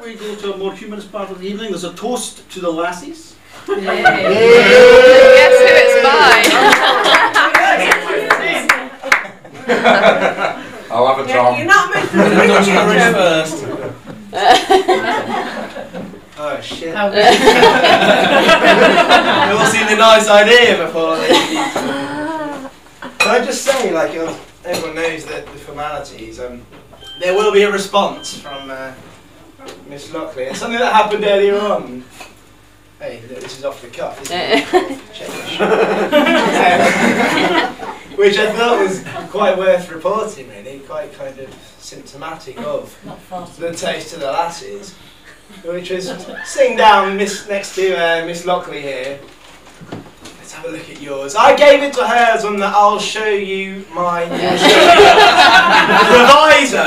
we go to a more humorous part of the evening? There's a toast to the lassies. Yay. Guess who it's by? I'll have a drum. You're not meant to do first. Oh shit. We've all seen the nice idea before. Can I just say, like, everyone knows that the formalities, there will be a response from Miss Lockley. It's something that happened earlier on. Hey, look, this is off the cuff, isn't it? Which I thought was quite worth reporting, really, quite kind of symptomatic of the taste of the lasses. Which was sitting down next to Miss Lockley here. Let's have a look at yours. I gave it to her as one that I'll show you my proviso,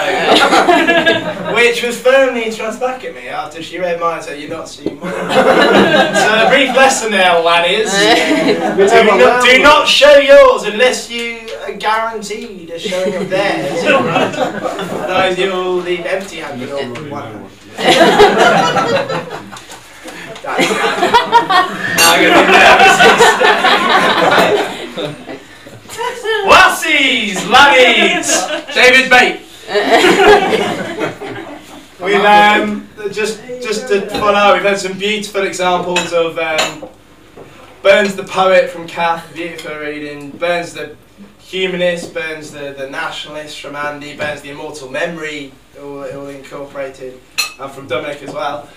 which was firmly thrust back at me after she read mine. So you're not seeing mine. So a brief lesson there, laddies. Do not show yours unless you are guaranteed a showing of theirs. Otherwise you'll leave empty-handed on one. Lassies, laddies, David Bate. We've just to follow. We've had some beautiful examples of Burns the poet from Cath, beautiful reading. Burns the humanist, Burns the nationalist from Andy, Burns the immortal memory, all incorporated, and from Dominic as well.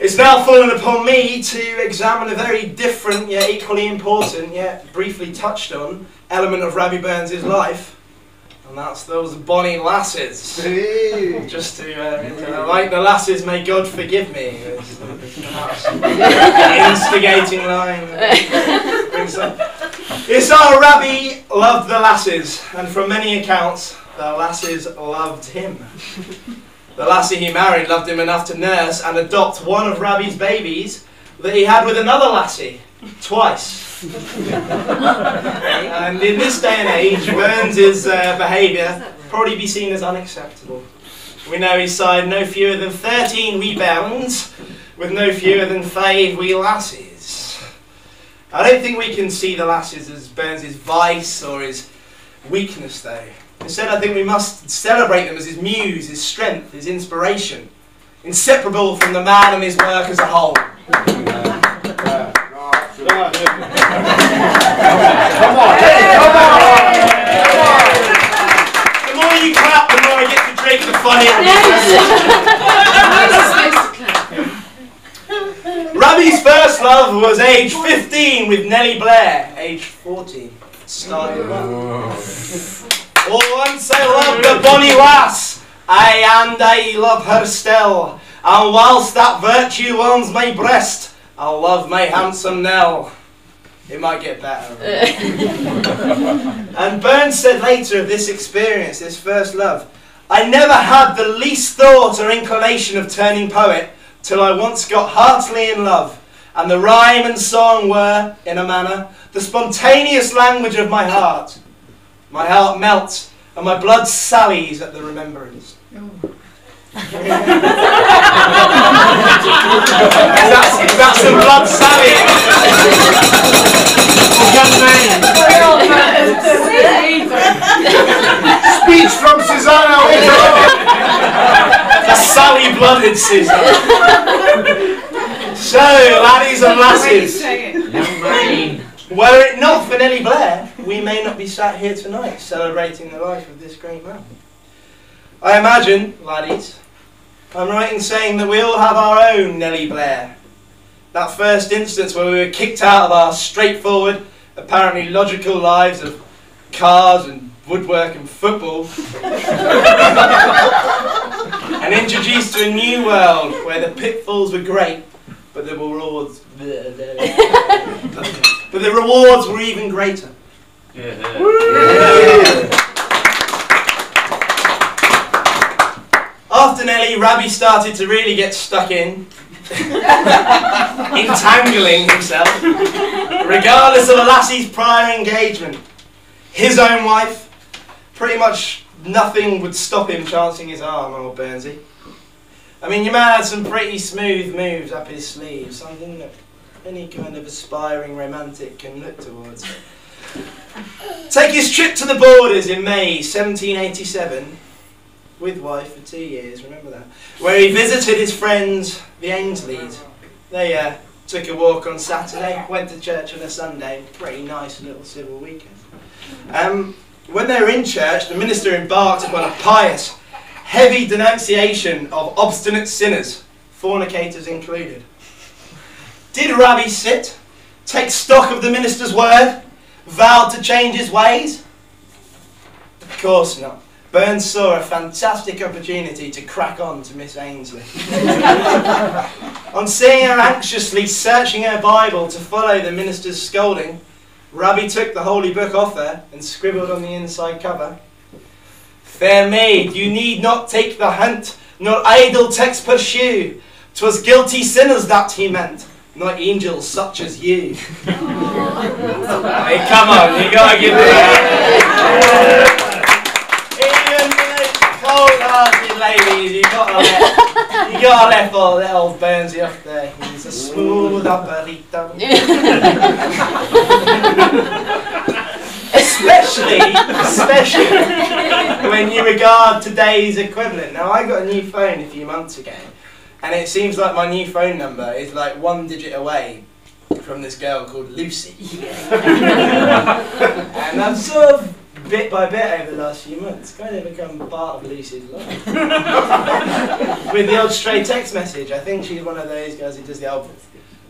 It's now fallen upon me to examine a very different yet equally important, yet briefly touched on, element of Rabbie Burns' life, and that's those bonny lasses. Just to, like the lasses, may God forgive me. Instigating line. It's our Rabbie loved the lasses, and from many accounts, the lasses loved him. The lassie he married loved him enough to nurse and adopt one of Rabbie's babies that he had with another lassie, twice. And in this day and age, Burns' behaviour probably be seen as unacceptable. We know he signed no fewer than 13 wee bairns with no fewer than 5 wee lassies. I don't think we can see the lasses as Burns' vice or his weakness, though. Instead, I think we must celebrate them as his muse, his strength, his inspiration, inseparable from the man and his work as a whole. Come on! The more you clap, the more I get to drink, the funnier. Rabbie's first love was age 15 with Nellie Blair, age 14. Started well. Oh, once I loved a bonny lass, aye, and I love her still. And whilst that virtue warms my breast, I'll love my handsome Nell. It might get better. And Burns said later of this experience, this first love, I never had the least thought or inclination of turning poet till I once got heartily in love. And the rhyme and song were, in a manner, the spontaneous language of my heart. My heart melts, and my blood sallies at the remembrance. That's some blood sallying. Speech from Susanna. The Sally-blooded Susanna. So, laddies and lasses. Were it not for Nellie Blair, we may not be sat here tonight celebrating the life of this great man. I imagine, laddies, I'm right in saying that we all have our own Nellie Blair. That first instance where we were kicked out of our straightforward, apparently logical lives of cars and woodwork and football and introduced to a new world where the pitfalls were great, but the rewards were even greater. After Nellie, Rabbie started to really get stuck in, entangling himself, regardless of a lassie's prior engagement. His own wife, pretty much nothing would stop him chancing his arm on old Burnsy. I mean, your man had some pretty smooth moves up his sleeve, something that any kind of aspiring romantic can look towards. Take his trip to the borders in May 1787, with wife for 2 years, remember that, where he visited his friends, the Ainsleys. They took a walk on Saturday, went to church on a Sunday, pretty nice little civil weekend. When they were in church, the minister embarked upon a pious, heavy denunciation of obstinate sinners, fornicators included. Did Rabbi sit, take stock of the minister's word, vowed to change his ways? Of course not. Burns saw a fantastic opportunity to crack on to Miss Ainsley. On seeing her anxiously searching her Bible to follow the minister's scolding, Rabbi took the holy book off her and scribbled on the inside cover, "Fair maid, you need not take the hint, nor idle text pursue. 'Twas guilty sinners that he meant, not angels such as you." Hey, come on, you gotta give me that. Even the cold-hearted ladies, you gotta let old Burnsy off there. He's a smooth operator. Especially when you regard today's equivalent. Now, I got a new phone a few months ago, and it seems like my new phone number is like 1 digit away from this girl called Lucy. And I've sort of, bit by bit over the last few months, kind of become part of Lucy's life. With the old stray text message. I think she's one of those girls who does the old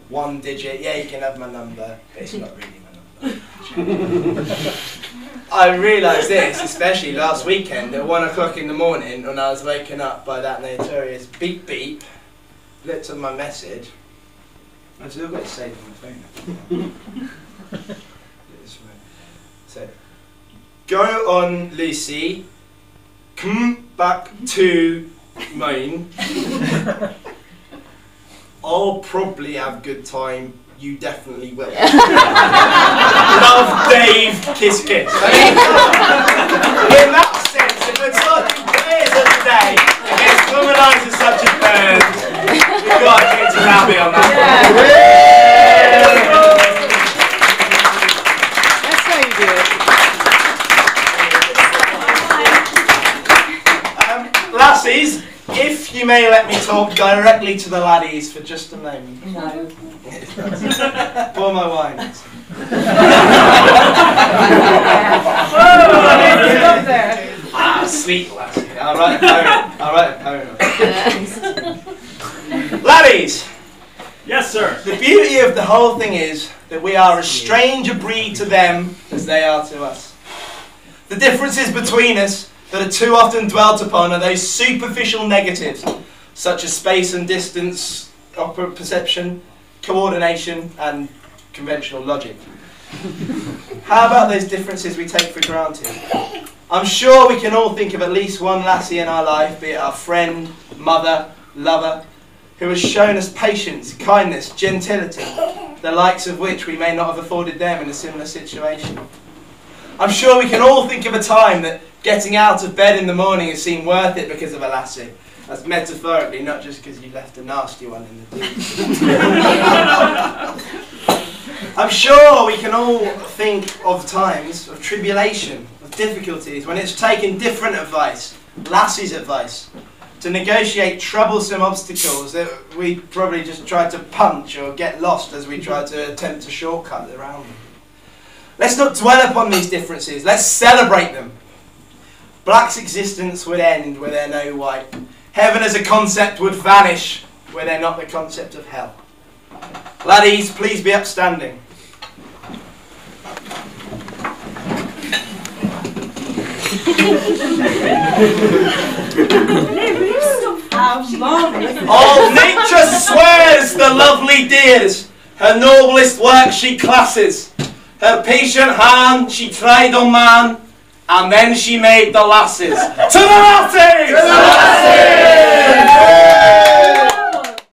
1 digit, yeah, you can have my number, but it's not really my number. I realised this, especially last weekend, at 1 o'clock in the morning, when I was waken up by that notorious beep beep, looked at my message. I've still got it saved on my phone. So, go on, Lucy. Come back to mine. I'll probably have good time. You definitely will. Love, Dave. Kiss, kiss. I mean, in that sense, if we're talking players of the day against womanizers such as Burns, we've got to get to Rabbi on that one. That's how you do it. Lassies, if you may let me talk directly to the laddies for just a moment. No. Pour my wine. Ah, sweet lassie. I'll write a poem. Laddies! Yes, sir. The beauty of the whole thing is that we are a stranger breed to them as they are to us. The differences between us that are too often dwelt upon are those superficial negatives, such as space and distance, perception, coordination, and conventional logic. How about those differences we take for granted? I'm sure we can all think of at least one lassie in our life, be it our friend, mother, lover, who has shown us patience, kindness, gentility, the likes of which we may not have afforded them in a similar situation. I'm sure we can all think of a time that getting out of bed in the morning has seemed worth it because of a lassie. That's metaphorically, not just because you left a nasty one in the deep. I'm sure we can all think of times of tribulation, of difficulties, when it's taken different advice, lassie's advice, to negotiate troublesome obstacles that we probably just tried to punch or get lost as we tried to attempt to shortcut around them. Let's not dwell upon these differences, let's celebrate them. Black's existence would end were there no white. Heaven as a concept would vanish were there not the concept of hell. Laddies, please be upstanding. All nature swears the lovely dears, her noblest work she classes. Her patient hand she tried on man, and then she made the lasses. To the lasses! To the lasses!